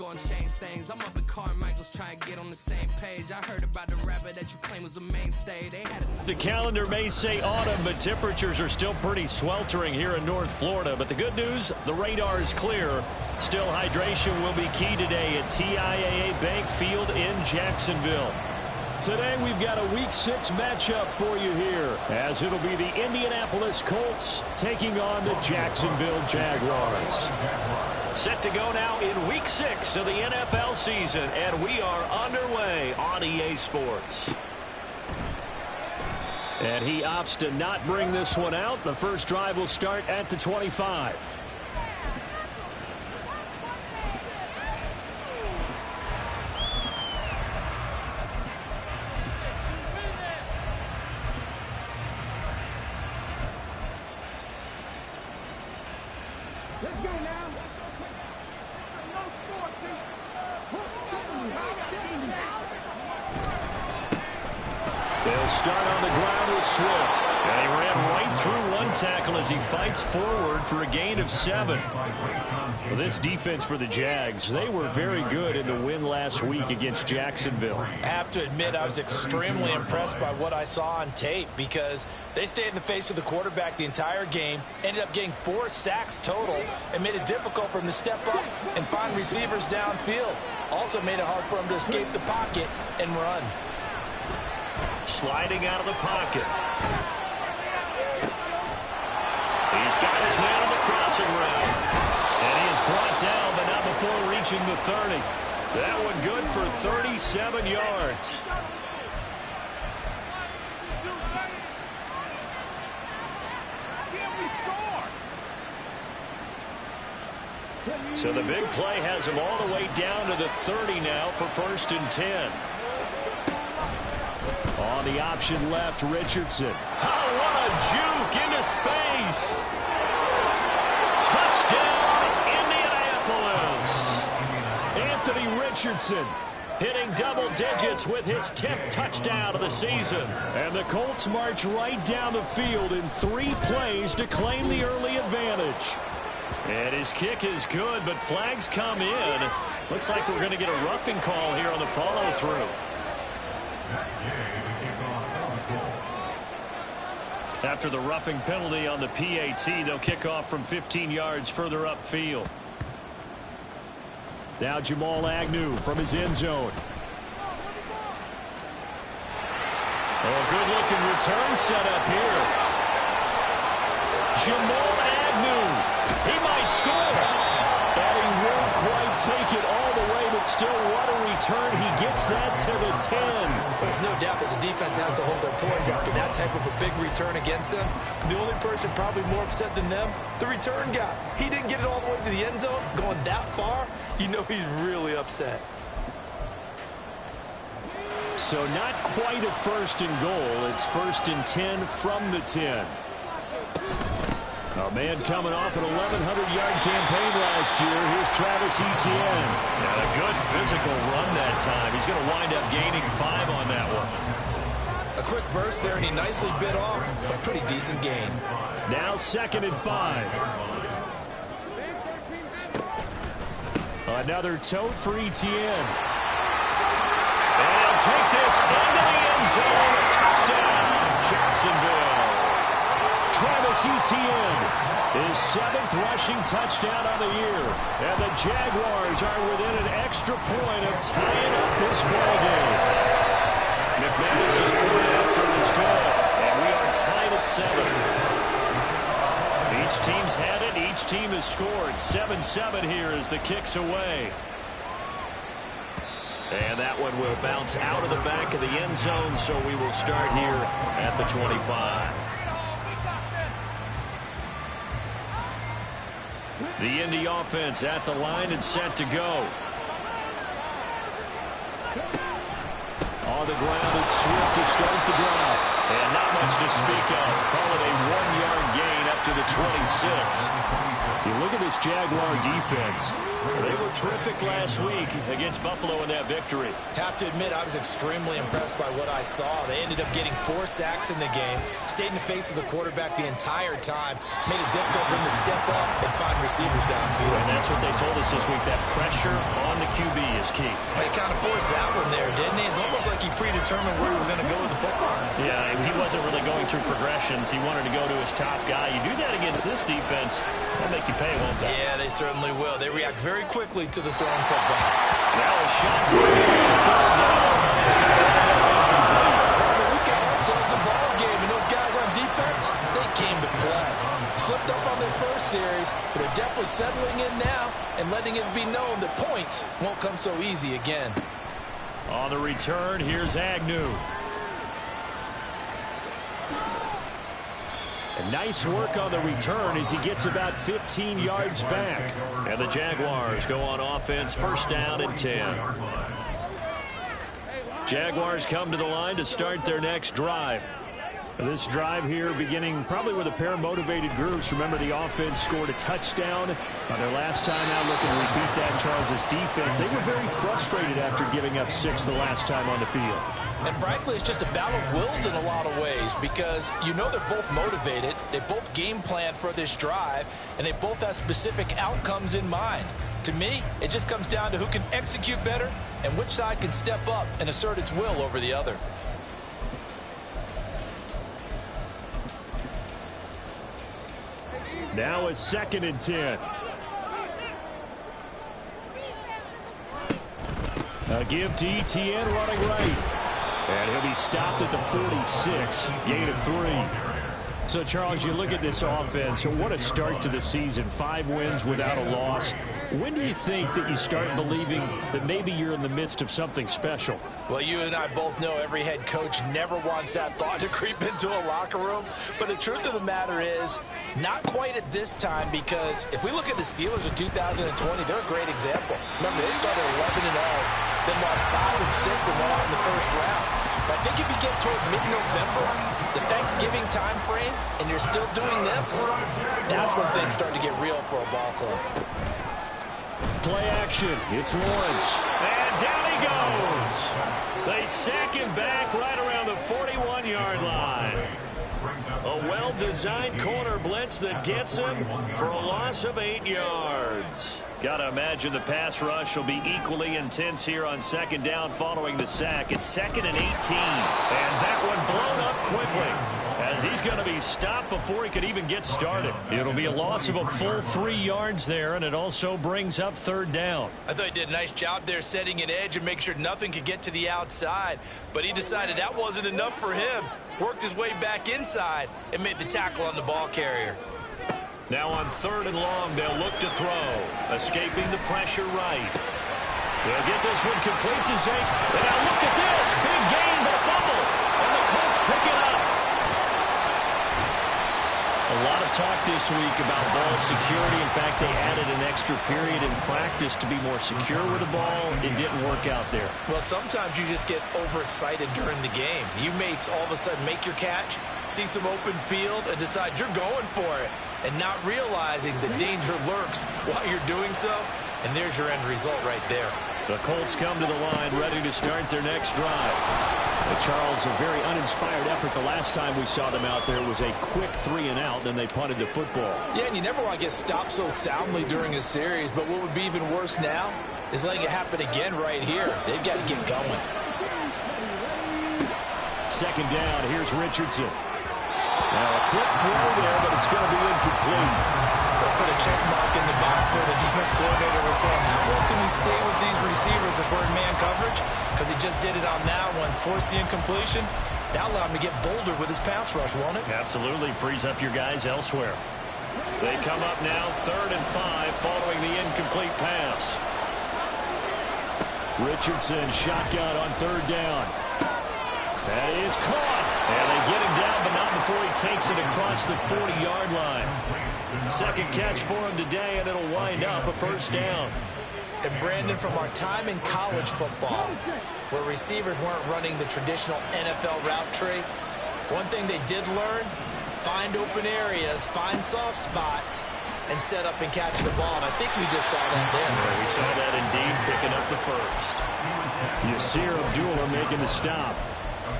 gonna change things. I'm up at Carmichael's trying to get on the same page. I heard about the rapper that you claim was a mainstay. They had the calendar may say autumn, but temperatures are still pretty sweltering here in North Florida. But the good news, the radar is clear. Still, hydration will be key today at TIAA Bank Field in Jacksonville. Today we've got a Week 6 matchup for you here, as it'll be the Indianapolis Colts taking on the Jacksonville Jaguars. Set to go now in Week 6 of the NFL season, and we are underway on EA Sports. And he opts to not bring this one out. The first drive will start at the 25. Let's go now. No score, They'll start on the ground with Swift. And he ran right through one tackle as he fights forward for a gain of 7. Well, this defense for the Jags, they were very good in the win last week against Jacksonville. I have to admit, I was extremely impressed by what I saw on tape because they stayed in the face of the quarterback the entire game, ended up getting 4 sacks total, and made it difficult for him to step up and find receivers downfield. Also made it hard for him to escape the pocket and run. Sliding out of the pocket. He's got his man on the crossing route. And he is brought down, but not before reaching the 30. That one good for 37 yards. So the big play has him all the way down to the 30 now for 1st and 10. On the option left, Richardson. Oh, what a juke into space. Touchdown, Indianapolis. Anthony Richardson hitting double digits with his 10th touchdown of the season. And the Colts march right down the field in 3 plays to claim the early advantage. And his kick is good, but flags come in. Looks like we're going to get a roughing call here on the follow-through. After the roughing penalty on the PAT, they'll kick off from 15 yards further upfield. Now Jamal Agnew from his end zone. Oh, good-looking return set up here. Jamal Agnew, he might score. And he won't quite take it all the way, but still what a return. He gets that to the 10. There's no doubt that the defense has to hold their poise after that type of a big return against them. The only person probably more upset than them, the return guy. He didn't get it all the way to the end zone, going that far. You know he's really upset. So not quite a 1st and goal. It's 1st and 10 from the 10. A man coming off an 1,100-yard campaign last year. Here's Travis Etienne. And a good physical run that time. He's going to wind up gaining 5 on that one. A quick burst there, and he nicely bit off a pretty decent gain. Now 2nd and 5. Another tote for Etienne. And take this into the end zone. Touchdown, Jacksonville. Travis Etienne, his 7th rushing touchdown on the year. And the Jaguars are within an extra point of tying up this ballgame. McManus' point after his goal. And we are tied at 7. Each team's had it. Each team has scored. 7-7 here as the kick's away. And that one will bounce out of the back of the end zone, so we will start here at the 25. The Indy offense at the line and set to go. On the ground, it's Swift to start the drive. And not much to speak of. Call it a 1-yard gain up to the 26. You look at this Jaguar defense. They were terrific last week against Buffalo in that victory. Have to admit, I was extremely impressed by what I saw. They ended up getting 4 sacks in the game, stayed in the face of the quarterback the entire time, made it difficult for him to step up and find receivers downfield. And that's what they told us this week, that pressure on the QB is key. He kind of forced that one there, didn't he? It's almost like he predetermined where he was going to go with the football. Yeah, he wasn't really going through progressions. He wanted to go to his top guy. You do that against this defense, they'll make you pay, won't they? Yeah, they certainly will. They react very quickly to the thrown football. Now a shot taken on 3rd down. We've got ourselves a ball game, and those guys on defense, they came to play. Slipped up on their first series, but they're definitely settling in now and letting it be known that points won't come so easy again. On the return, here's Agnew. And nice work on the return as he gets about 15 yards back. And the Jaguars go on offense, 1st down and 10. Jaguars come to the line to start their next drive. This drive here beginning probably with a pair of motivated groups. Remember, the offense scored a touchdown on their last time out, looking to repeat that in Charles' defense. They were very frustrated after giving up 6 the last time on the field. And frankly, it's just a battle of wills in a lot of ways because you know they're both motivated, they both game plan for this drive, and they both have specific outcomes in mind. To me, it just comes down to who can execute better and which side can step up and assert its will over the other. Now a 2nd and 10. A give to Etienne running right. And he'll be stopped at the 46. Gain of 3. So, Charles, you look at this offense, what a start to the season. 5 wins without a loss. When do you think that you start believing that maybe you're in the midst of something special? Well, you and I both know every head coach never wants that thought to creep into a locker room. But the truth of the matter is, not quite at this time, because if we look at the Steelers in 2020, they're a great example. Remember, they started 11-0, then lost 5 and 6 and went out in the 1st round. But I think if you get toward mid-November, the Thanksgiving time frame, and you're still doing this, that's when things start to get real for a ball club. Play action. It's Lawrence. And down he goes. They sack him back right around the 41-yard line. A well-designed corner blitz that gets him for a loss of 8 yards. Got to imagine the pass rush will be equally intense here on 2nd down following the sack. It's 2nd and 18. And that one blown up quickly, as he's going to be stopped before he could even get started. It'll be a loss of a full 3 yards there, and it also brings up 3rd down. I thought he did a nice job there setting an edge and make sure nothing could get to the outside, but he decided that wasn't enough for him. Worked his way back inside and made the tackle on the ball carrier. Now on 3rd and long, they'll look to throw. Escaping the pressure right. They'll get this one complete to Zeke. And now look at this. Big gain, but a fumble. And the Colts pick it up. A lot of talk this week about ball security. In fact, they added an extra period in practice to be more secure with the ball. It didn't work out there. Well, sometimes you just get overexcited during the game. You mates all of a sudden make your catch, see some open field, and decide you're going for it, and not realizing the danger lurks while you're doing so. And there's your end result right there. The Colts come to the line ready to start their next drive. Charles, a very uninspired effort the last time we saw them out there was a quick 3-and-out, then they punted the football. Yeah, and you never want to get stopped so soundly during a series, but what would be even worse now is letting it happen again right here. They've got to get going. 2nd down, here's Richardson. Now a quick throw there, but it's going to be incomplete. They'll put a check mark in the box where the defense coordinator was saying, how well can we stay with these receivers if we're in man coverage? Because he just did it on that one, forced the incompletion. That allowed him to get bolder with his pass rush, won't it? Absolutely, frees up your guys elsewhere. They come up now 3rd and 5 following the incomplete pass. Richardson shotgun on 3rd down. That is caught. And they get him down, but not before he takes it across the 40-yard line. 2nd catch for him today, and it'll wind up a 1st down. And Brandon, from our time in college football, where receivers weren't running the traditional NFL route tree, one thing they did learn, find open areas, find soft spots, and set up and catch the ball. And I think we just saw that there. We saw that indeed, picking up the first. Yasir Abdullah making the stop.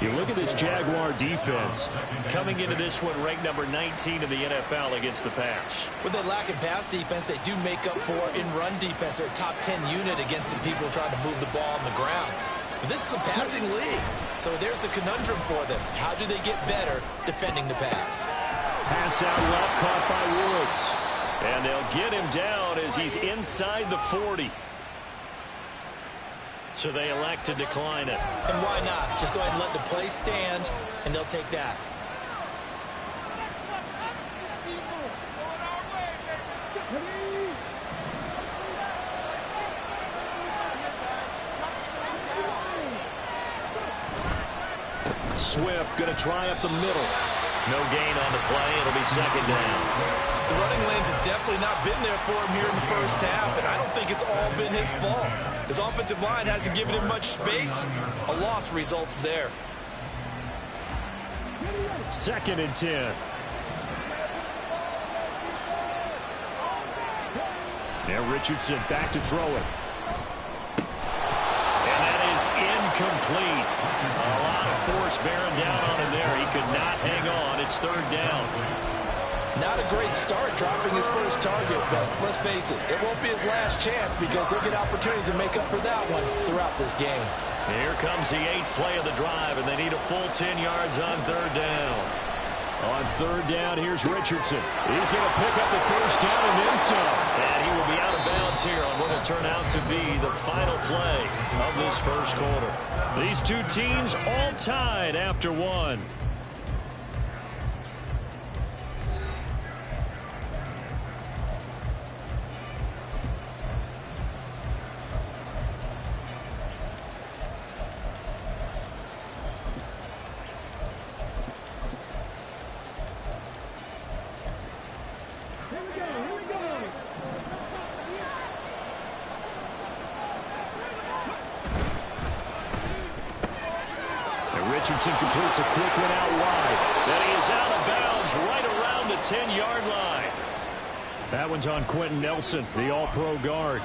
You look at this Jaguar defense coming into this one ranked number 19 in the NFL against the pass. With the lack of pass defense, they do make up for in run defense. They're a top 10 unit against the people trying to move the ball on the ground. But this is a passing league, so there's a conundrum for them. How do they get better defending the pass? Pass out left, caught by Woods. And they'll get him down as he's inside the 40. So they elect to decline it. And why not? Just go ahead and let the play stand, and they'll take that. Swift going to try up the middle. No gain on the play. It'll be second down. The running lanes have definitely not been there for him here in the first half, and I don't think it's all been his fault. His offensive line hasn't given him much space. A loss results there. 2nd and 10. Now Richardson back to throw it. And that is incomplete. A lot of force bearing down on him there. He could not hang on. It's 3rd down. Not a great start dropping his first target, but let's face it, it won't be his last chance because he'll get opportunities to make up for that one throughout this game. Here comes the 8th play of the drive, and they need a full 10 yards on 3rd down. On 3rd down, here's Richardson. He's going to pick up the first down and then some. And he will be out of bounds here on what will turn out to be the final play of this first quarter. These two teams all tied after one. Richardson completes a quick one out wide. Then he is out of bounds right around the 10-yard line. That one's on Quentin Nelson, the all-pro guard.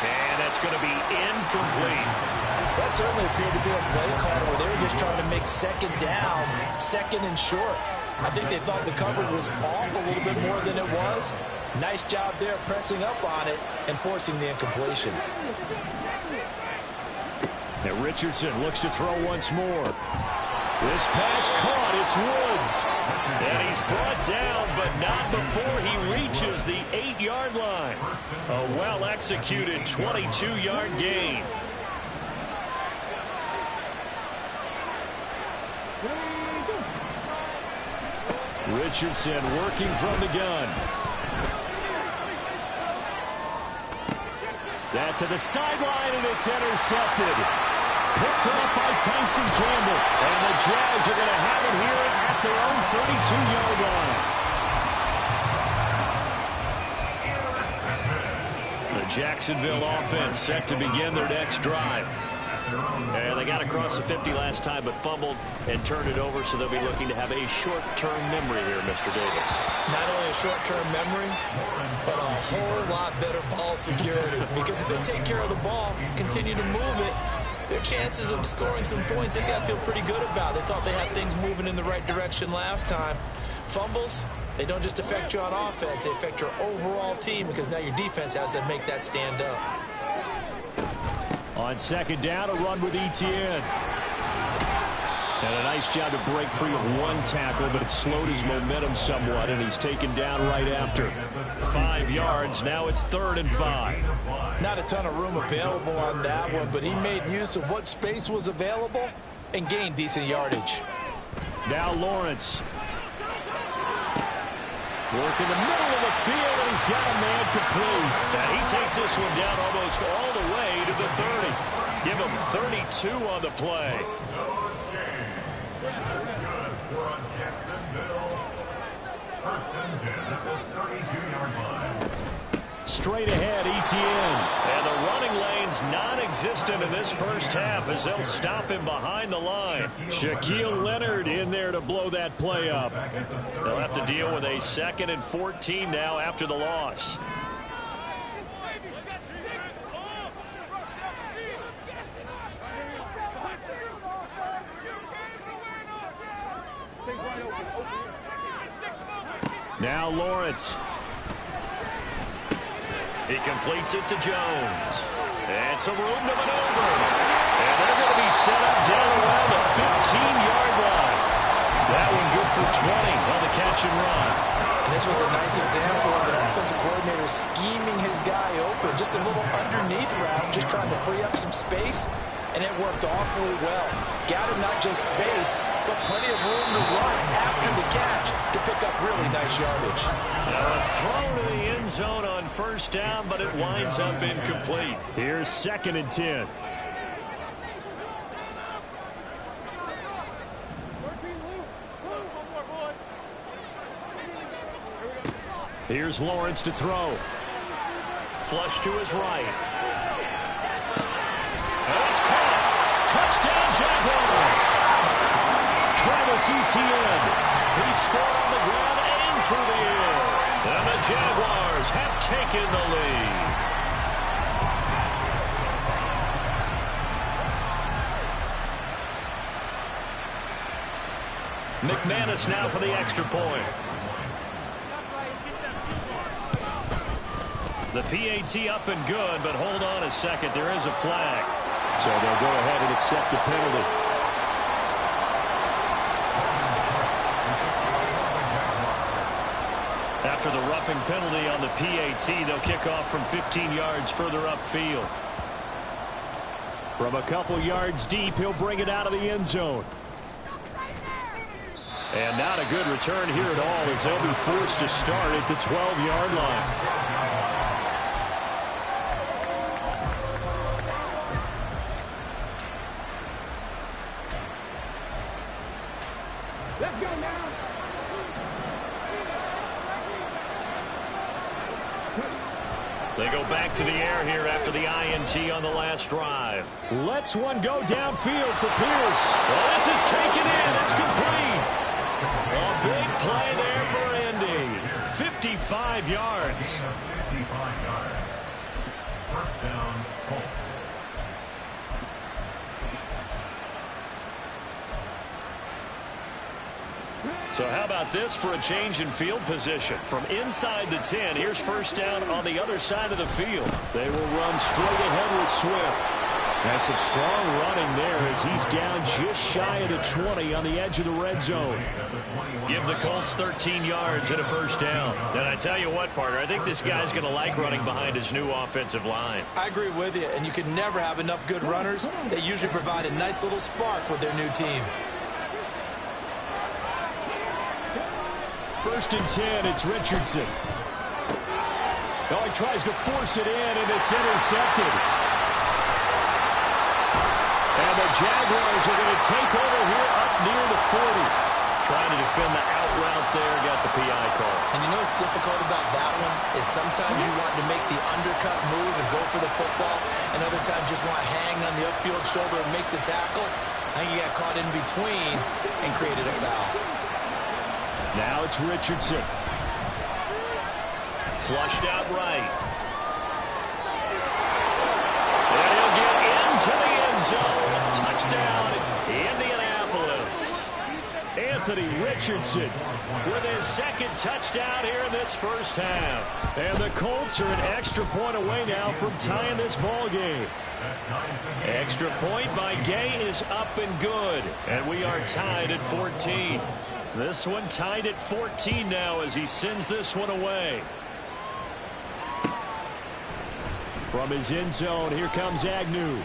And that's going to be incomplete. That certainly appeared to be a play call where they were just trying to make second down, second and short. I think they thought the coverage was off a little bit more than it was. Nice job there pressing up on it and forcing the incompletion. Now Richardson looks to throw once more. This pass caught. It's Woods. And he's brought down, but not before he reaches the 8-yard line. A well-executed 22-yard gain. Richardson working from the gun. That to the sideline, and it's intercepted. Picked off by Tyson Campbell. And the Jags are going to have it here at their own 32-yard line. The Jacksonville offense set to begin their next drive. And they got across the 50 last time, but fumbled and turned it over, so they'll be looking to have a short-term memory here, Mr. Davis. Not only a short-term memory, but a whole lot better ball security. Because if they take care of the ball, continue to move it, their chances of scoring some points, they've got to feel pretty good about. They thought they had things moving in the right direction last time. Fumbles, they don't just affect you on offense, they affect your overall team because now your defense has to make that stand up. On 2nd down, a run with Etienne. And a nice job to break free of one tackle, but it slowed his momentum somewhat, and he's taken down right after. 5 yards, now it's 3rd and 5. Not a ton of room available on that one, but he made use of what space was available and gained decent yardage. Now Lawrence. Work in the middle of the field, and he's got a man complete. And he takes this one down almost all the way to the 30. Give him 32 on the play. First and 10 at the 32-yard line. Straight ahead, Etienne. And the running lane's non-existent in this first half as they'll stop him behind the line. Shaquille Leonard in there to blow that play up. They'll have to deal with a 2nd and 14 now after the loss. Now Lawrence. He completes it to Jones. And some room to maneuver. And they're going to be set up down around the 15-yard line. That one good for 20 on the catch and run. And this was a nice example of an offensive coordinator scheming his guy open. Just a little underneath route, just trying to free up some space. And it worked awfully well. Got him not just space, but plenty of room to run after the catch to pick up really nice yardage. A throw to the end zone on first down, but it winds up incomplete. Here's 2nd and 10. Here's Lawrence to throw. Flush to his right. And it's caught. Touchdown, Jaguars. Travis Etienne. He scored on the ground and through the air. And the Jaguars have taken the lead. McManus now for the extra point. The PAT up and good, but hold on a second. There is a flag. So they'll go ahead and accept the penalty. After the roughing penalty on the PAT, they'll kick off from 15 yards further upfield. From a couple yards deep, he'll bring it out of the end zone. And not a good return here at all as they'll be forced to start at the 12-yard line. They go back to the air here after the INT on the last drive. Lets one go downfield for Pierce. Well, this is taken in. It's complete. A big play there for Indy. 55 yards. 55 yards. First down, Colts. So how about this for a change in field position? From inside the 10, here's first down on the other side of the field. They will run straight ahead with Swift. That's some strong running there as he's down just shy of the 20 on the edge of the red zone. Give the Colts 13 yards and a first down. And I tell you what, partner, I think this guy's going to like running behind his new offensive line. I agree with you, and you can never have enough good runners. They usually provide a nice little spark with their new team. First and 10, it's Richardson. Oh, he tries to force it in, and it's intercepted. And the Jaguars are going to take over here up near the 40. Trying to defend the out route there, got the PI call. And you know what's difficult about that one is sometimes you want to make the undercut move and go for the football, and other times just want to hang on the upfield shoulder and make the tackle. I think he got caught in between and created a foul. Now it's Richardson. Flushed out right. And he'll get into the end zone. Touchdown, Indianapolis. Anthony Richardson with his second touchdown here in this first half. And the Colts are an extra point away now from tying this ball game. Extra point by Gay is up and good. And we are tied at 14. This one tied at 14 now as he sends this one away. From his end zone, here comes Agnew.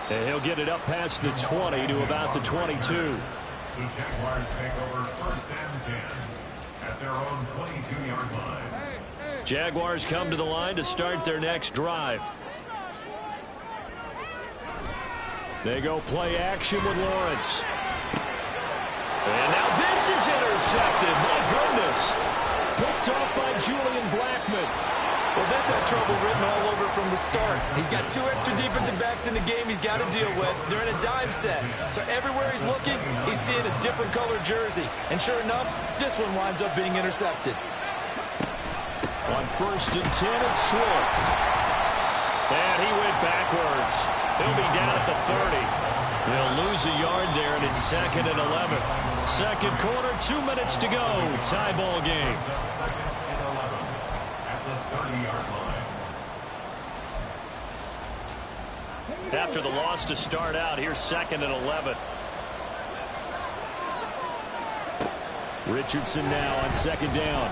And he'll get it up past the 20 to about the 22. The Jaguars take over first and 10 at their own 22-yard line. Jaguars come to the line to start their next drive. They go play action with Lawrence. And now this is intercepted. My goodness. Picked off by Julian Blackmon. Well, this had trouble written all over from the start. He's got 2 extra defensive backs in the game he's got to deal with. They're in a dime set. So everywhere he's looking, he's seeing a different color jersey. And sure enough, this one winds up being intercepted. On 1st and 10, it's Swift. And he went backwards. He'll be down at the 30. They'll lose a yard there, and it's 2nd and 11. Second quarter, 2 minutes to go. Tie ball game. After the loss to start out, here's 2nd and 11. Richardson now on 2nd down.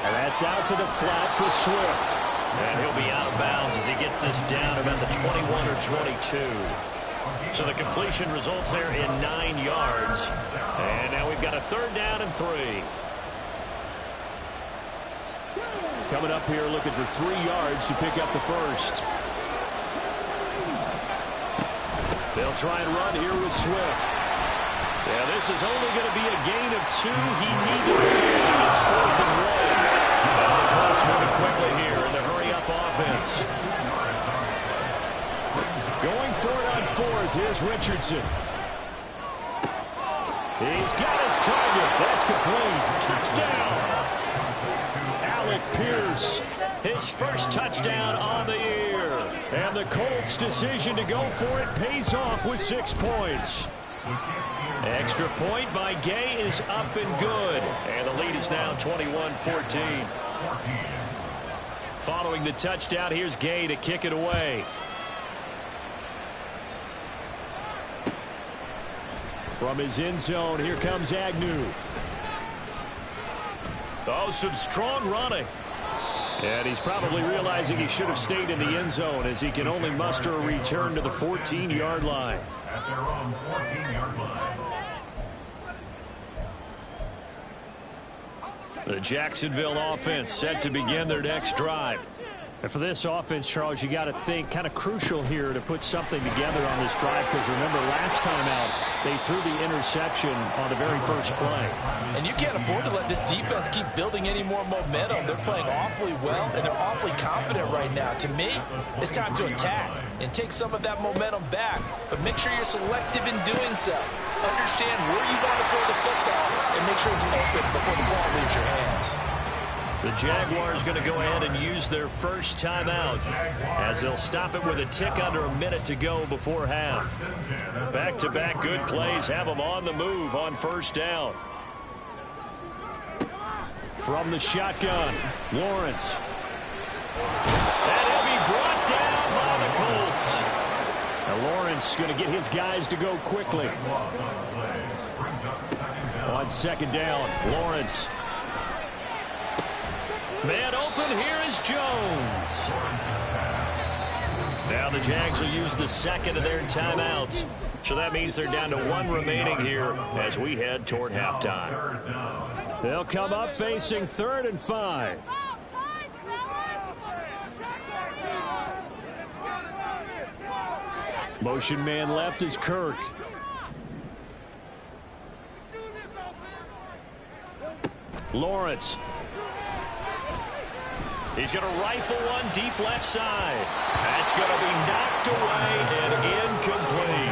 And that's out to the flat for Swift. And he'll be out of bounds as he gets this down about the 21 or 22. So the completion results there in 9 yards. And now we've got a 3rd down and 3. Coming up here looking for 3 yards to pick up the first. They'll try and run here with Swift. Yeah, this is only going to be a gain of 2. He needed 3. It's 4th and 1. And the Colts moving quickly here in the hurry-up offense. Going for it on 4th. Here's Richardson. He's got his target. That's complete. Touchdown. Alec Pierce. His first touchdown on the year. And the Colts' decision to go for it pays off with 6 points. Extra point by Gay is up and good. And the lead is now 21-14. Following the touchdown, here's Gay to kick it away. From his end zone, here comes Agnew. Oh, some strong running. And he's probably realizing he should have stayed in the end zone as he can only muster a return to the 14-yard line. At their own 14-yard line. The Jacksonville offense set to begin their next drive. And for this offense, Charles, you got to think kind of crucial here to put something together on this drive, because remember last time out they threw the interception on the very first play. And you can't afford to let this defense keep building any more momentum. They're playing awfully well, and they're awfully confident right now. To me, it's time to attack and take some of that momentum back, but make sure you're selective in doing so. Understand where you want to throw the football and make sure it's open before the ball leaves your hands. The Jaguars going to go ahead and use their first timeout as they'll stop it with a tick under a minute to go before half. Back-to-back good plays have them on the move on 1st down. From the shotgun, Lawrence. And he'll be brought down by the Colts. Now Lawrence going to get his guys to go quickly. On 2nd down, Lawrence. Man open, here is Jones. Now the Jags will use the 2nd of their timeouts. So that means they're down to 1 remaining here as we head toward halftime. They'll come up facing 3rd and 5. Motion man left is Kirk. Lawrence. He's going to rifle one deep left side. That's going to be knocked away and incomplete.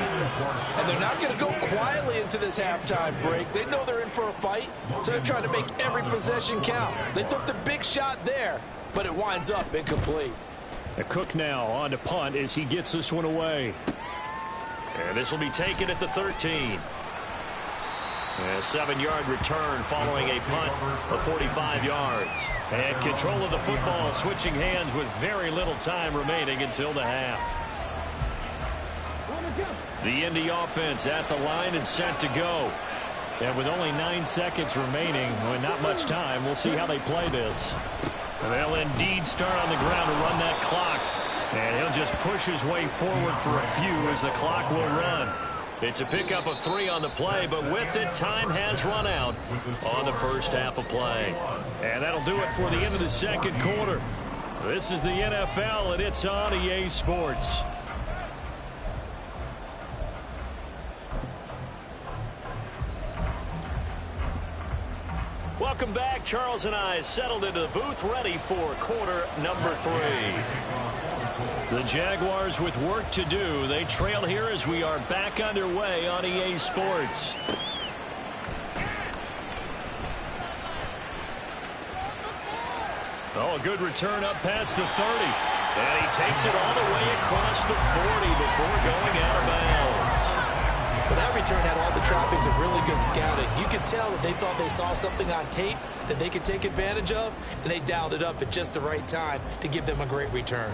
And they're not going to go quietly into this halftime break. They know they're in for a fight, so they're trying to make every possession count. They took the big shot there, but it winds up incomplete. Cook now on to punt as he gets this one away. And this will be taken at the 13. A 7-yard return following a punt of 45 yards. And control of the football switching hands with very little time remaining until the half. The Indy offense at the line and set to go. And with only 9 seconds remaining, well, not much time, we'll see how they play this. And they'll indeed start on the ground to run that clock. And he'll just push his way forward for a few as the clock will run. It's a pickup of 3 on the play, but with it, time has run out on the first half of play. And that'll do it for the end of the second quarter. This is the NFL, and it's on EA Sports. Welcome back. Charles and I settled into the booth, ready for quarter number 3. The Jaguars with work to do. They trail here as we are back underway on EA Sports. Oh, a good return up past the 30. And he takes it all the way across the 40 before going out of bounds. Well, that return had all the trappings of really good scouting. You could tell that they thought they saw something on tape that they could take advantage of, and they dialed it up at just the right time to give them a great return.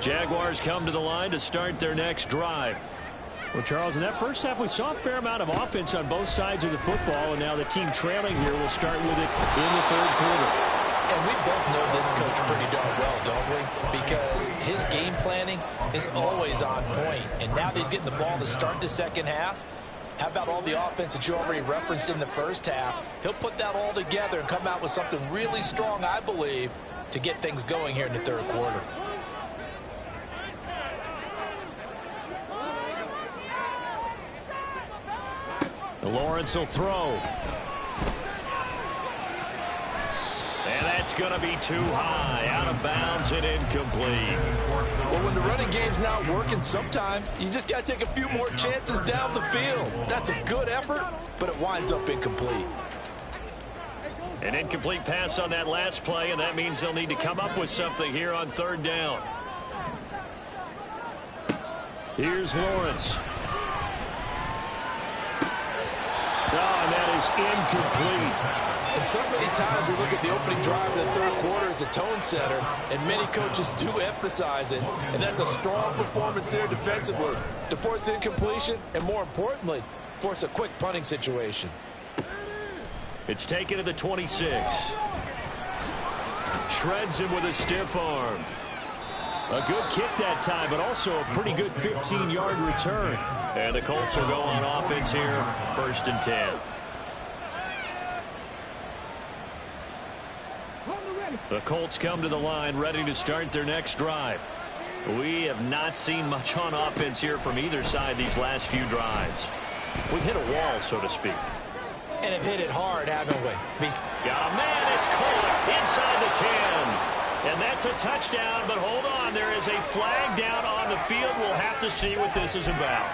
Jaguars come to the line to start their next drive. Well, Charles, in that first half, we saw a fair amount of offense on both sides of the football, and now the team trailing here will start with it in the third quarter. And we both know this coach pretty darn well, don't we? Because his game planning is always on point. And now that he's getting the ball to start the second half, how about all the offense that you already referenced in the first half? He'll put that all together and come out with something really strong, I believe, to get things going here in the third quarter. Lawrence will throw. And that's going to be too high. Out of bounds and incomplete. Well, when the running game's not working, sometimes you just got to take a few more chances down the field. That's a good effort, but it winds up incomplete. An incomplete pass on that last play, and that means they'll need to come up with something here on third down. Here's Lawrence. Oh, and that is incomplete. And so many times we look at the opening drive of the third quarter as a tone setter, and many coaches do emphasize it, and that's a strong performance there defensively to force incompletion and, more importantly, force a quick punting situation. It's taken to the 26. Shreds him with a stiff arm. A good kick that time, but also a pretty good 15-yard return. And the Colts will go on offense here, 1st and 10. The Colts come to the line, ready to start their next drive. We have not seen much on offense here from either side these last few drives. We've hit a wall, so to speak. And have hit it hard, haven't we? Got a man, it's caught inside the 10. And that's a touchdown, but hold on, there is a flag down on the field. We'll have to see what this is about.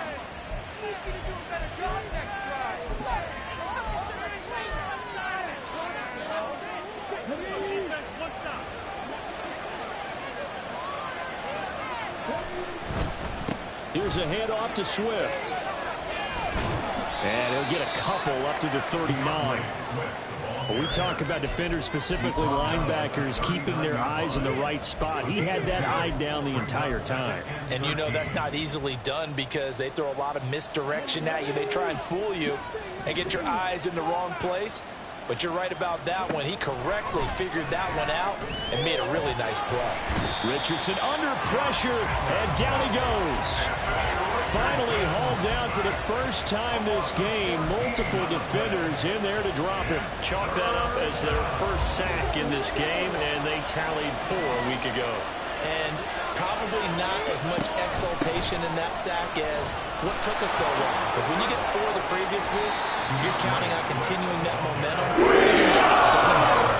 Here's a handoff to Swift. And he'll get a couple up to the 39. When we talk about defenders, specifically linebackers, keeping their eyes in the right spot, he had that eye down the entire time. And you know that's not easily done because they throw a lot of misdirection at you. They try and fool you and get your eyes in the wrong place. But you're right about that one. He correctly figured that one out and made a really nice play. Richardson under pressure, and down he goes. Finally hauled down for the first time this game. Multiple defenders in there to drop him. Chalk that up as their first sack in this game, and they tallied 4 a week ago. And probably not as much exultation in that sack as what took us so long. Because when you get 4 the previous week, you're counting on continuing that momentum. Let's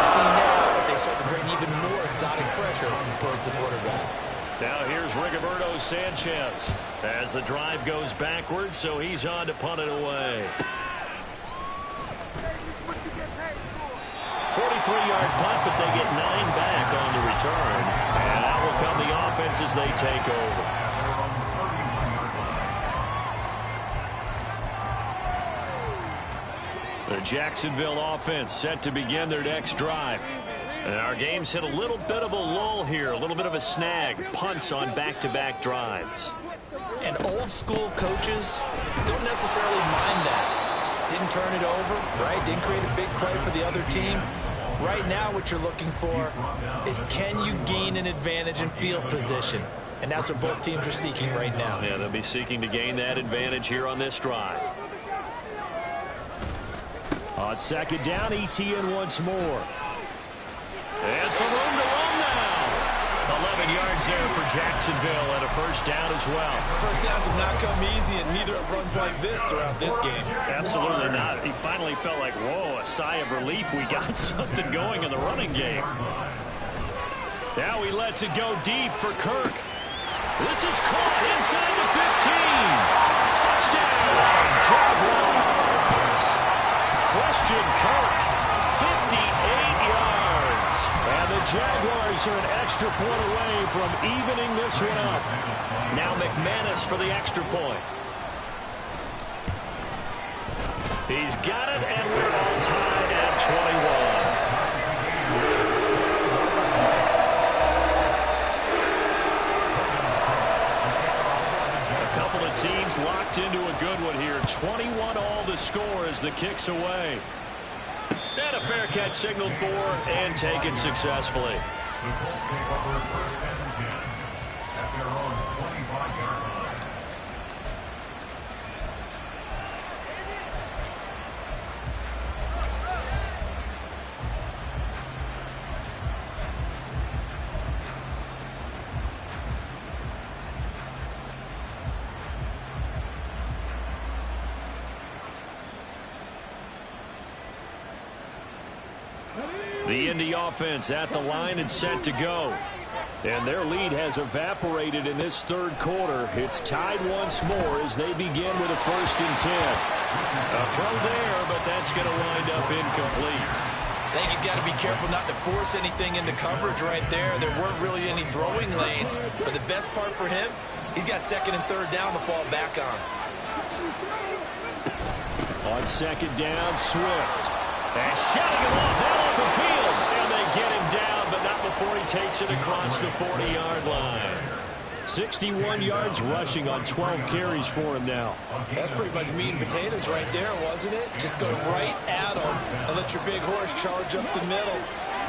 see now if they start to bring even more exotic pressure towards the quarterback. Now here's Rigoberto Sanchez as the drive goes backwards, so he's on to punt it away. 43-yard punt, but they get 9 back on the return. And out will come the offense as they take over. The Jacksonville offense set to begin their next drive. And our game's hit a little bit of a lull here, a little bit of a snag. Punts on back-to-back drives. And old school coaches don't necessarily mind that. Didn't turn it over, right? Didn't create a big play for the other team. Right now what you're looking for is can you gain an advantage in field position? And that's what both teams are seeking right now. Yeah, they'll be seeking to gain that advantage here on this drive. On second down, Etienne once more. And some room to run now. 11 yards there for Jacksonville and a first down as well. First downs have not come easy, and neither have runs like this throughout this game. Absolutely not. He finally felt like, whoa, a sigh of relief. We got something going in the running game. Now he lets it go deep for Kirk. This is caught inside the 15. Touchdown, Jaguars. Christian Kirk, 58 yards. And the Jaguars are an extra point away from evening this one up. Now McManus for the extra point. He's got it, and we're all tied at 21. Teams locked into a good one here. 21 all the score as the kick's away. And a fair catch signaled for and taken successfully. The Colts take over first and 10 at their own 25-yard line. The Indy offense at the line and set to go. And their lead has evaporated in this third quarter. It's tied once more as they begin with a 1st and 10. A throw there, but that's going to wind up incomplete. I think he's got to be careful not to force anything into coverage right there. There weren't really any throwing lanes. But the best part for him, he's got 2nd and 3rd down to fall back on. On 2nd down, Swift. And shouting him off down open field. And they get him down, but not before he takes it across the 40-yard line. 61 yards rushing on 12 carries for him now. That's pretty much meat and potatoes right there, wasn't it? Just go right at him and let your big horse charge up the middle.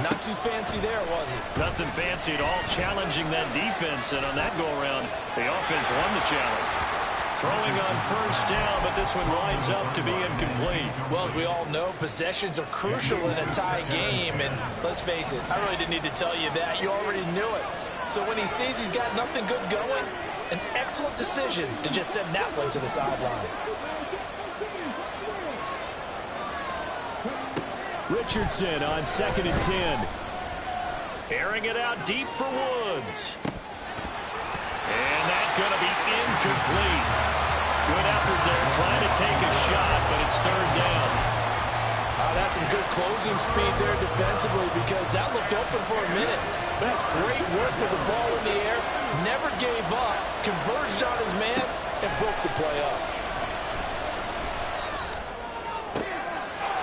Not too fancy there, was it? Nothing fancy at all, challenging that defense. And on that go-around, the offense won the challenge. Throwing on 1st down, but this one winds up to be incomplete. Well, as we all know, possessions are crucial in a tie game. And let's face it, I really didn't need to tell you that. You already knew it. So when he sees he's got nothing good going, an excellent decision to just send that one to the sideline. Richardson on 2nd and 10. Airing it out deep for Woods. And that's going to be incomplete. Good effort there, trying to take a shot, but it's 3rd down. That's some good closing speed there defensively because that looked open for a minute. But that's great work with the ball in the air. Never gave up, converged on his man, and broke the play up.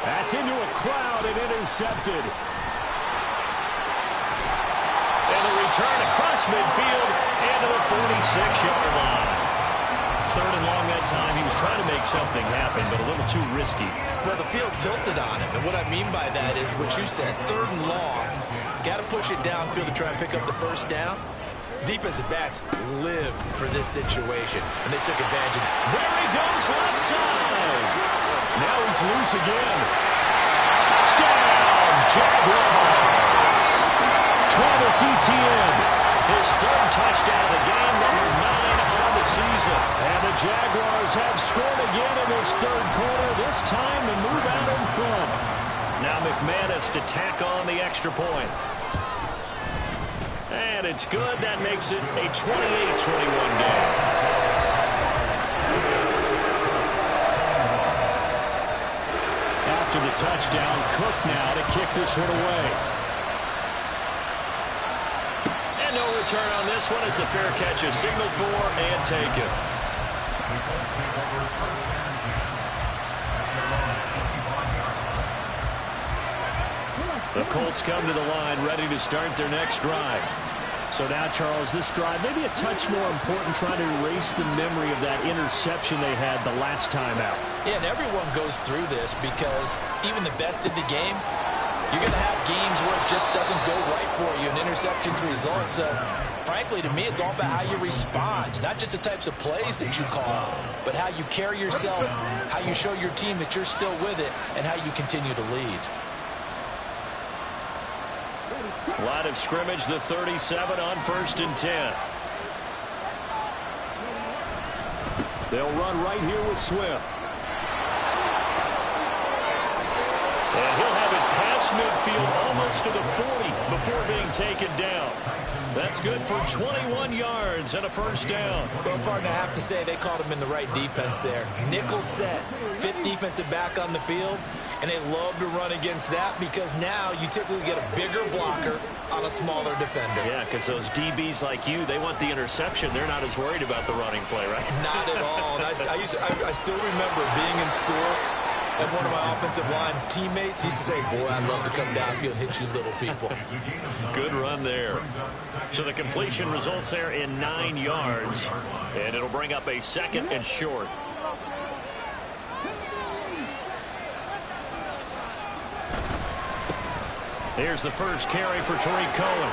That's into a crowd and intercepted. And a return across midfield and to the 46-yard line. 3rd and long that time. He was trying to make something happen, but a little too risky. Well, the field tilted on him, and what I mean by that is what you said, 3rd and long. Got to push it downfield to try and pick up the 1st down. Defensive backs live for this situation, and they took advantage of it. There he goes, left side. Now he's loose again. Touchdown, Jaguars. Travis Etienne, his 3rd touchdown of the game, number 9 on the season. And the Jaguars have scored again in this 3rd quarter, this time to move out in front. Now McManus to tack on the extra point. And it's good. That makes it a 28-21 game. After the touchdown, Cook now to kick this one away. And no return on this one. It's a fair catch, a signal for and taken. The Colts come to the line ready to start their next drive. So now, Charles, this drive may be a touch more important, trying to erase the memory of that interception they had the last time out. Yeah, and everyone goes through this because even the best in the game, you're going to have games where it just doesn't go right for you, and interceptions result. So, frankly, to me, it's all about how you respond, not just the types of plays that you call, but how you carry yourself, how you show your team that you're still with it, and how you continue to lead. Line of scrimmage, the 37 on 1st and 10. They'll run right here with Swift. And he'll have it past midfield almost to the 40 before being taken down. That's good for 21 yards and a first down. Well, partner, I have to say they called him in the right defense there. Nickel set, 5th defensive back on the field, and they love to run against that because now you typically get a bigger blocker on a smaller defender. Yeah, because those DBs like you, they want the interception. They're not as worried about the running play, right? Not at all. And I still remember being in school, and one of my offensive line teammates used to say, boy, I'd love to come downfield and hit you little people. Good run there. So the completion results there in 9 yards, and it'll bring up a 2nd and short. Here's the first carry for Tariq Cohen.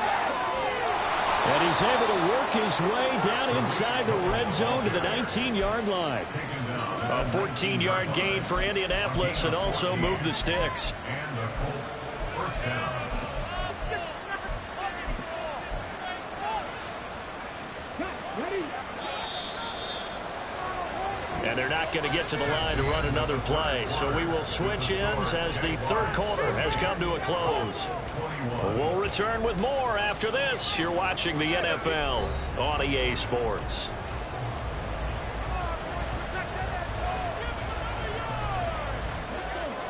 And he's able to work his way down inside the red zone to the 19-yard line. A 14-yard gain for Indianapolis and also moved the sticks. And the Colts first down. And they're not going to get to the line to run another play. So we will switch ends as the 3rd quarter has come to a close. We'll return with more after this. You're watching the NFL on EA Sports.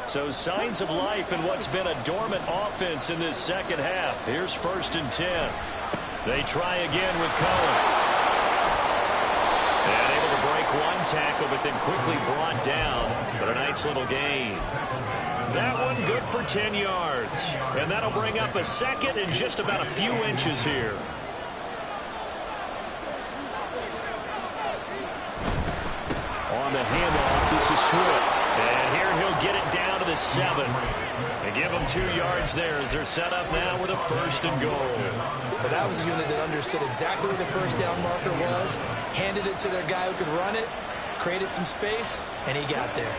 So signs of life in what's been a dormant offense in this second half. Here's 1st and 10. They try again with Cohen. And able to break one tackle, but then quickly brought down. But a nice little gain. That one good for 10 yards. And that'll bring up a 2nd and just about a few inches here. On the handoff, this is Swift. And here he'll get it down to the 7. And give them 2 yards there as they're set up now with a 1st and goal. But that was a unit that understood exactly where the first down marker was, handed it to their guy who could run it, created some space, and he got there.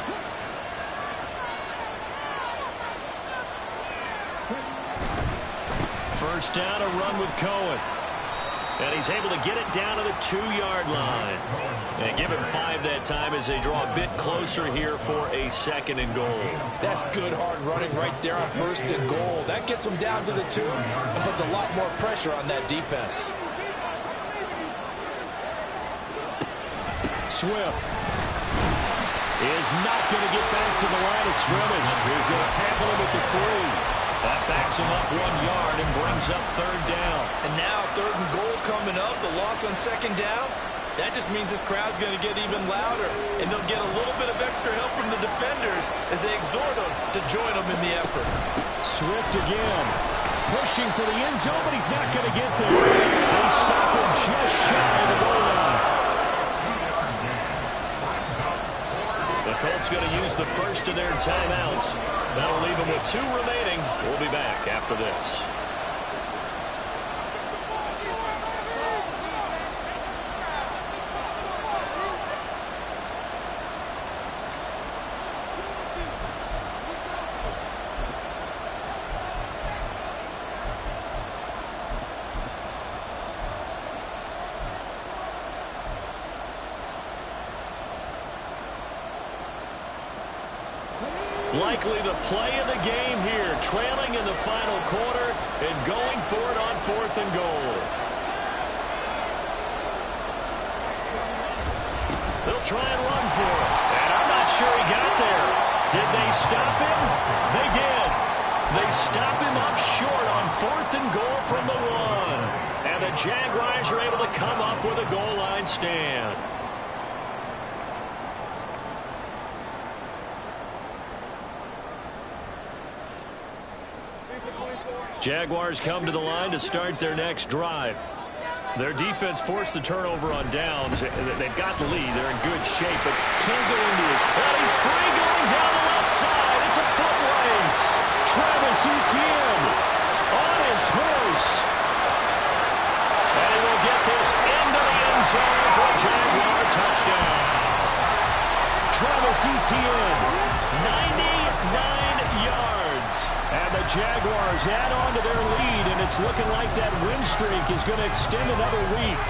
First down, a run with Cohen. And he's able to get it down to the 2-yard line. And give him 5 that time as they draw a bit closer here for a 2nd and goal. That's good hard running right there on 1st and goal. That gets them down to the 2 and puts a lot more pressure on that defense. Swift is not going to get back to the line of scrimmage. He's going to tackle him at the 3. That backs him up 1 yard and brings up 3rd down. And now 3rd and goal coming up. The loss on 2nd down. That just means this crowd's going to get even louder. And they'll get a little bit of extra help from the defenders as they exhort them to join them in the effort. Swift again. Pushing for the end zone, but he's not going to get there. They stop him just shy of the goal line. The Colts going to use the first of their timeouts. That'll leave them with 2 remaining. We'll be back after this. Likely the play of the game here, trailing in the final quarter and going for it on 4th and goal. They'll try and run for it. And I'm not sure he got there. Did they stop him? They did. They stop him up short on 4th and goal from the 1. And the Jaguars are able to come up with a goal line stand. Jaguars come to the line to start their next drive. Their defense forced the turnover on downs. They've got the lead. They're in good shape, but can't go into his. Well, he's free going down the left side. It's a foot race. Travis Etienne on his horse. And he will get this into the end zone for a Jaguar touchdown. Travis Etienne. 99 yards. And the Jaguars add on to their lead, and it's looking like that win streak is going to extend another week.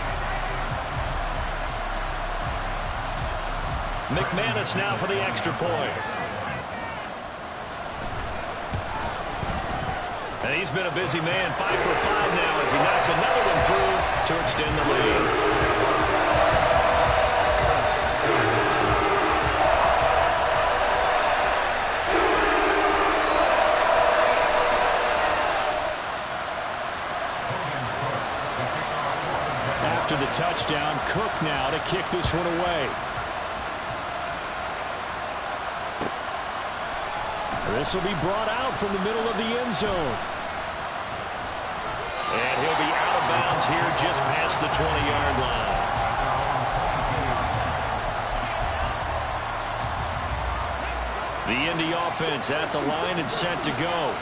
McManus now for the extra point. And he's been a busy man, 5 for 5 now as he knocks another one through to extend the lead. After the touchdown, Cook now to kick this one away. This will be brought out from the middle of the end zone. And he'll be out of bounds here just past the 20-yard line. The Indy offense at the line and set to go.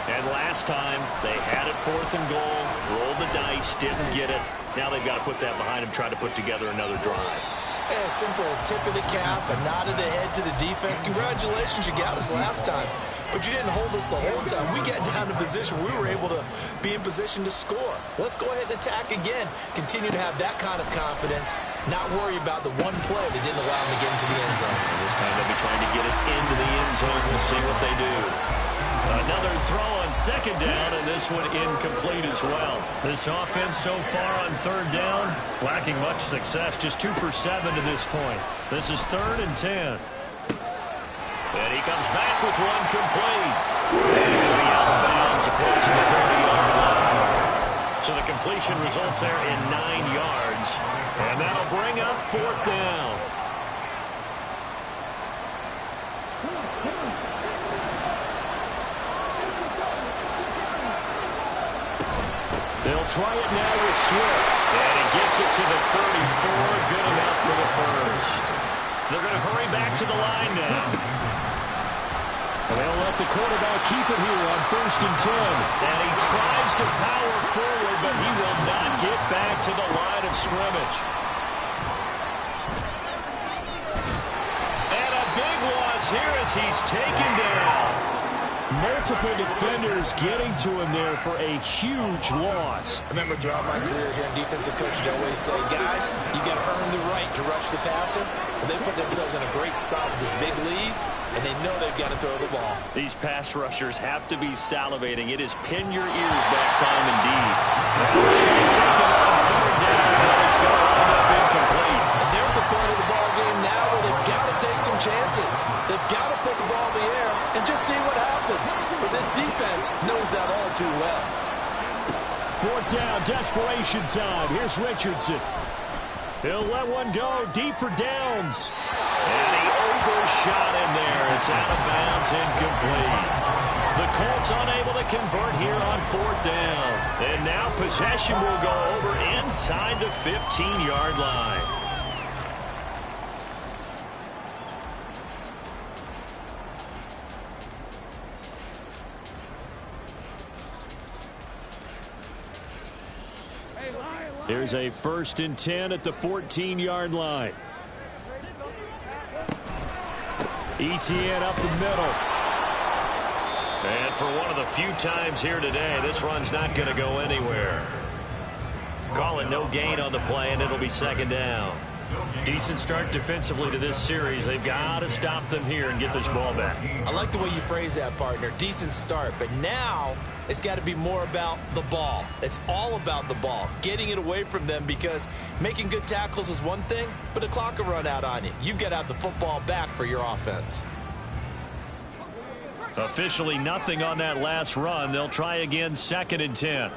And last time, they had it 4th and goal, rolled the dice, didn't get it. Now they've got to put that behind them, try to put together another drive. A simple tip of the cap, a nod of the head to the defense. Congratulations, you got us last time. But you didn't hold us the whole time. We got down to position. We were able to be in position to score. Let's go ahead and attack again. Continue to have that kind of confidence. Not worry about the one play that didn't allow them to get into the end zone. And this time they'll be trying to get it into the end zone. We'll see what they do. Another throw on 2nd down, and this one incomplete as well. This offense so far on 3rd down, lacking much success, just 2 for 7 to this point. This is 3rd and 10. And he comes back with one complete. And he'll be out of bounds across the 30-yard line. So the completion results there in 9 yards. And that'll bring up 4th down. They'll try it now with Swift. And he gets it to the 34. Good enough for the first. They're going to hurry back to the line now. They'll let the quarterback keep it here on 1st and 10. And he tries to power forward, but he will not get back to the line of scrimmage. And a big loss here as he's taken down. Multiple defenders getting to him there for a huge loss. I remember throughout my career here in defensive coaching, I always say, guys, you got to earn the right to rush the passer. But they put themselves in a great spot with this big lead, and they know they've got to throw the ball. These pass rushers have to be salivating. It is pin your ears back time indeed. Taken on 3rd down, but it's going to end up incomplete. And they're at the point of the ball game now where they've got to take some chances. They've got to put the ball in the air and just see what happens. But this defense knows that all too well. 4th down, desperation time. Here's Richardson. He'll let one go deep for Downs. And he overshot him there. It's out of bounds, incomplete. The Colts unable to convert here on 4th down. And now possession will go over inside the 15-yard line. There's a 1st and 10 at the 14-yard line. Etienne up the middle. And for one of the few times here today, this run's not going to go anywhere. Call it no gain on the play, and it'll be 2nd down. Decent start defensively to this series. They've got to stop them here and get this ball back. I like the way you phrase that, partner. Decent start, but now it's got to be more about the ball. It's all about the ball, getting it away from them, because making good tackles is one thing, but the clock will run out on you. You've got to have the football back for your offense. Officially nothing on that last run. They'll try again, 2nd and 10.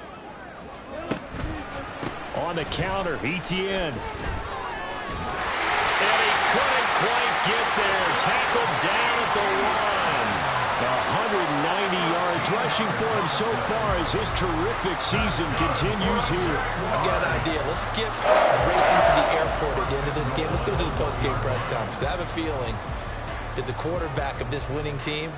On the counter, Etienne. And he couldn't quite get there. Tackled down at the 190 yards rushing for him so far as his terrific season continues here. I've got an idea. Let's skip racing to the airport at the end of this game. Let's go to the post-game press conference. I have a feeling that the quarterback of this winning team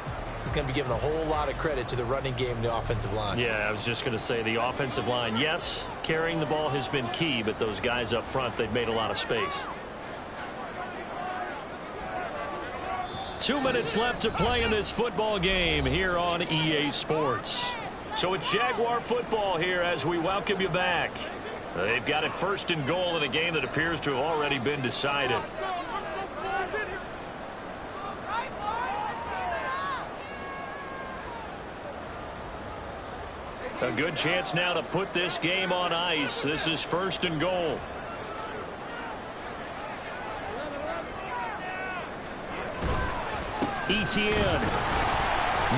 is going to be given a whole lot of credit to the running game and the offensive line. Yeah, I was just going to say the offensive line, yes, carrying the ball has been key, but those guys up front, they've made a lot of space. 2 minutes left to play in this football game here on EA Sports. So it's Jaguar football here as we welcome you back. They've got it 1st and goal in a game that appears to have already been decided. A good chance now to put this game on ice. This is 1st and goal. Etienne.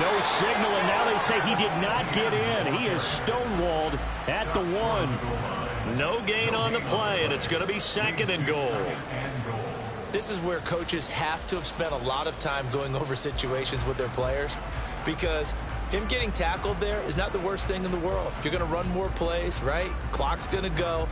No signal, and now they say he did not get in. He is stonewalled at the 1. No gain on the play, and it's going to be 2nd and goal. This is where coaches have to have spent a lot of time going over situations with their players, because him getting tackled there is not the worst thing in the world. You're going to run more plays, right? Clock's going to go.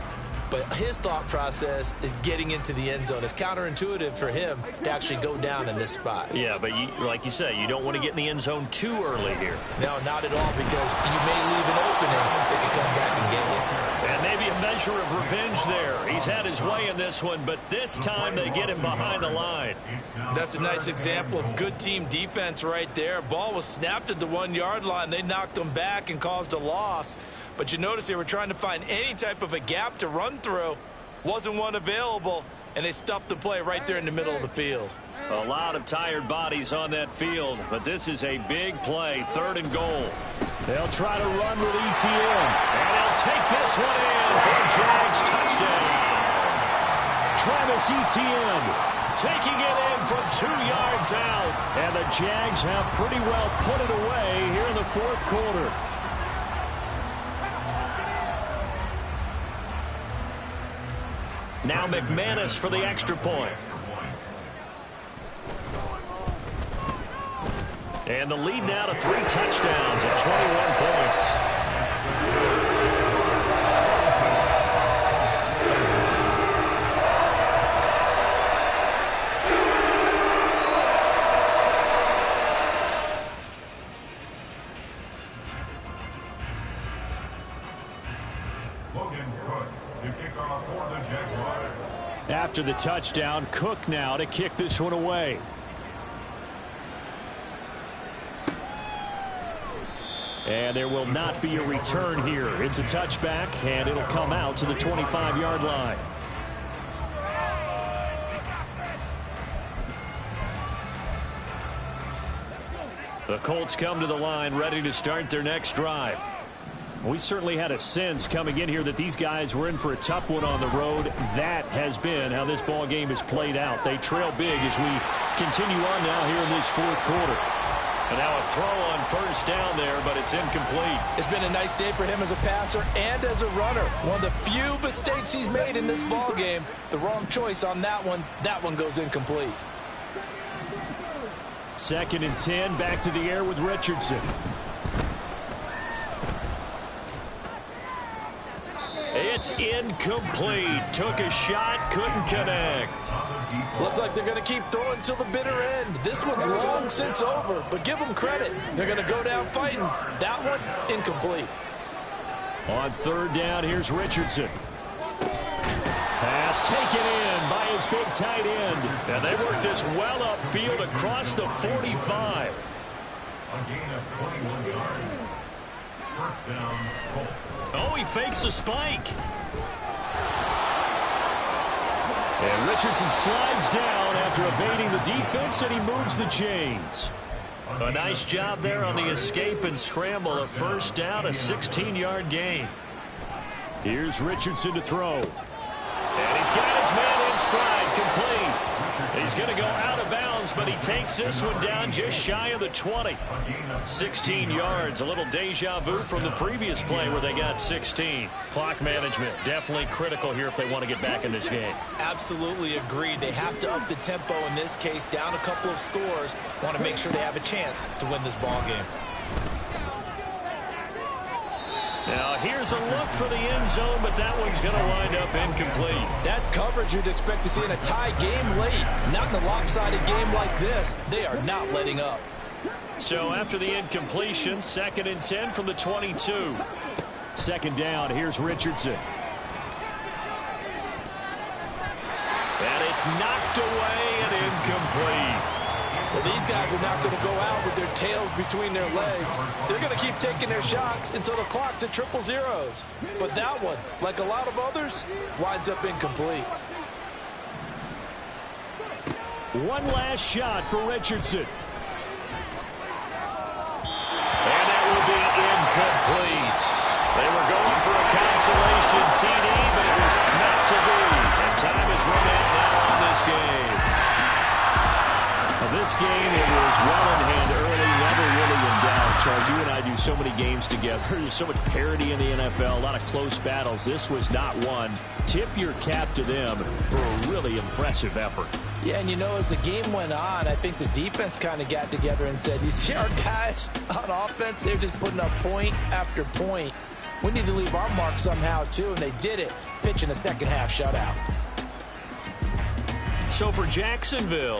But his thought process is getting into the end zone. It's counterintuitive for him to actually go down in this spot. Yeah, but like you say, you don't want to get in the end zone too early here. No, not at all, because you may leave an opening that can come back and get you. And maybe a measure of revenge there. He's had his way in this one, but this time they get him behind the line. That's a nice example of good team defense right there. Ball was snapped at the 1-yard line. They knocked him back and caused a loss. But you notice they were trying to find any type of a gap to run through. Wasn't one available, and they stuffed the play right there in the middle of the field. A lot of tired bodies on that field, but this is a big play, 3rd and goal. They'll try to run with Etienne. And they'll take this one in for a Jags touchdown. Travis Etienne taking it in from 2 yards out. And the Jags have pretty well put it away here in the 4th quarter. Now McManus for the extra point. And the lead now to 3 touchdowns at 21 points. After the touchdown, Cook now to kick this one away. And there will not be a return here. It's a touchback, and it'll come out to the 25-yard line. The Colts come to the line ready to start their next drive. We certainly had a sense coming in here that these guys were in for a tough one on the road. That has been how this ball game has played out. They trail big as we continue on now here in this 4th quarter. And now a throw on 1st down there, but it's incomplete. It's been a nice day for him as a passer and as a runner. One of the few mistakes he's made in this ball game. The wrong choice on that one. That one goes incomplete. 2nd and 10, back to the air with Richardson. It's incomplete. Took a shot, couldn't connect. Looks like they're going to keep throwing till the bitter end. This one's long since over, but give them credit. They're going to go down fighting. That one, incomplete. On 3rd down, here's Richardson. Pass taken in by his big tight end. And they work this well upfield across the 45. A gain of 21 yards. 1st down, Colts. Oh, he fakes a spike. And Richardson slides down after evading the defense, and he moves the chains. A nice job there on the escape and scramble. A 1st down, a 16-yard gain. Here's Richardson to throw. And he's got his man in stride, complete. He's going to go out of bounds, but he takes this one down just shy of the 20. 16 yards, a little deja vu from the previous play where they got 16. Clock management, definitely critical here if they want to get back in this game. Absolutely agreed. They have to up the tempo in this case, down a couple of scores. Want to make sure they have a chance to win this ball game. Now, here's a look for the end zone, but that one's going to wind up incomplete. That's coverage you'd expect to see in a tie game late. Not in a lopsided game like this. They are not letting up. So after the incompletion, 2nd and 10 from the 22. 2nd down, here's Richardson. And it's knocked away and incomplete. Well, these guys are not going to go out with their tails between their legs. They're going to keep taking their shots until the clock's at triple zeros. But that one, like a lot of others, winds up incomplete. One last shot for Richardson. And that will be incomplete. They were going for a consolation TD, but it was not to be. And time is run out now on this game. This game, it was well in hand early, never really in doubt. Charles, you and I do so many games together. There's so much parity in the NFL, a lot of close battles. This was not one. Tip your cap to them for a really impressive effort. Yeah, and you know, as the game went on, I think the defense kind of got together and said, you see our guys on offense, they're just putting up point after point. We need to leave our mark somehow, too, and they did it, pitching a second-half shutout. So for Jacksonville,